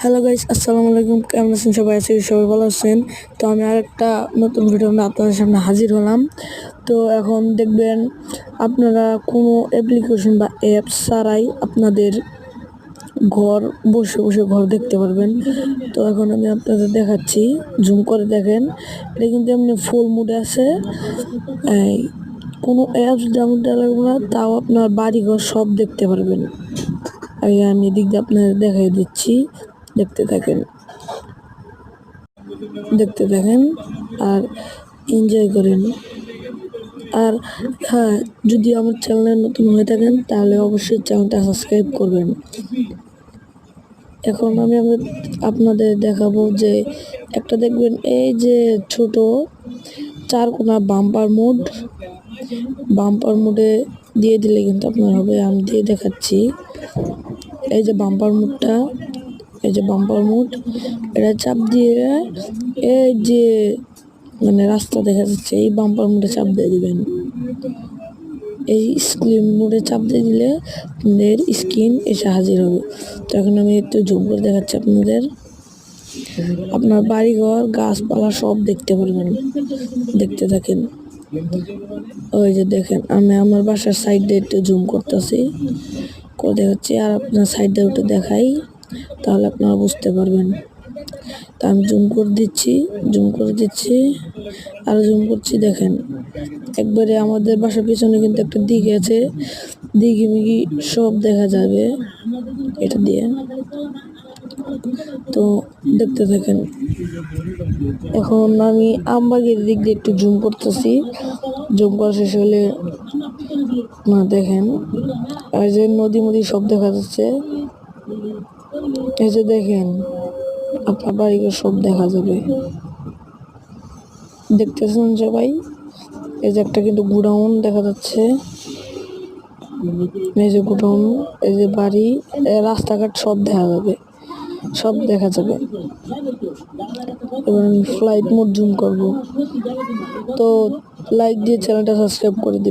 Hello guys, আসসালামু আলাইকুম। কেমন আছেন সবাই? আছি সবাই ভালো আছেন। তো আমি আরেকটা নতুন ভিডিও নিয়ে আপনাদের সামনে হাজির হলাম। তো এখন দেখবেন আপনারা কোনো অ্যাপ্লিকেশন বা অ্যাপস ছাড়াই আপনাদের ঘর বসে বসে ঘর দেখতে পারবেন। তো এখন আমি আপনাদের দেখাচ্ছি, জুম করে দেখেন। এটা কিন্তু এমনি ফুল মুডে আছে। এই কোনো অ্যাপস ডাউনলোড লাগবে না, তাও আপনার বাড়িঘর সব দেখতে পারবেন। আমি এদিক দিয়ে আপনাদের দেখাই দিচ্ছি, দেখতে থাকেন আর এনজয় করেন। আর হ্যাঁ, যদি আমার চ্যানেলে নতুন হয়ে থাকেন তাহলে অবশ্যই চ্যানেলটা সাবস্ক্রাইব করবেন। এখন আমি আপনাদের দেখাবো যে একটা দেখবেন, এই যে ছোট চারকোনা বাম্পার মোডে দিয়ে দিলে কিন্তু আপনার হবে। আমি দিয়ে দেখাচ্ছি, এই যে বাম্পার মোড, এটা চাপ দিয়ে এই যে মানে রাস্তা দেখা যাচ্ছে, এই বাম্পার মোডে চাপ দিয়ে দিবেন। এই স্ক্রিন মোডে চাপ দিয়ে দিলে আপনাদের স্ক্রিন এসে হাজির হবে। তো এখন আমি একটু জুম করে দেখাচ্ছি আপনার বাড়িঘর গাছপালা সব দেখতে পারবেন। দেখতে থাকেন। ওই যে দেখেন, আমি আমার বাসার সাইড দিয়ে একটু জুম করতেছি, করে দেখাচ্ছি। আর আপনার সাইড দিয়ে ওটা দেখাই, তাহলে আপনারা বুঝতে পারবেন। তা আমি জুম করে দিচ্ছি আর জুম করছি। দেখেন, একবারে আমাদের বাসার পিছনে কিন্তু একটা দিঘি আছে, দিঘি মিঘি সব দেখা যাবে এটা দিয়ে। তো দেখতে থাকেন। এখন আমি আমবাগের দিক দিয়ে একটু জুম করতেছি, জুম করা শেষ হলে না দেখেন, আর যে নদী সব দেখা যাচ্ছে। এই যে দেখেন, আপনার বাড়িঘর সব দেখা যাবে। দেখতেছেন সবাই? এই যে একটা কিন্তু গোডাউন দেখা যাচ্ছে, এই যে গোডাউন, এই যে বাড়ি, রাস্তাঘাট সব দেখা যাবে। এবার আমি ফ্লাইট মোড জুম করব। তো লাইক দিয়ে চ্যানেলটা সাবস্ক্রাইব করে দিবেন।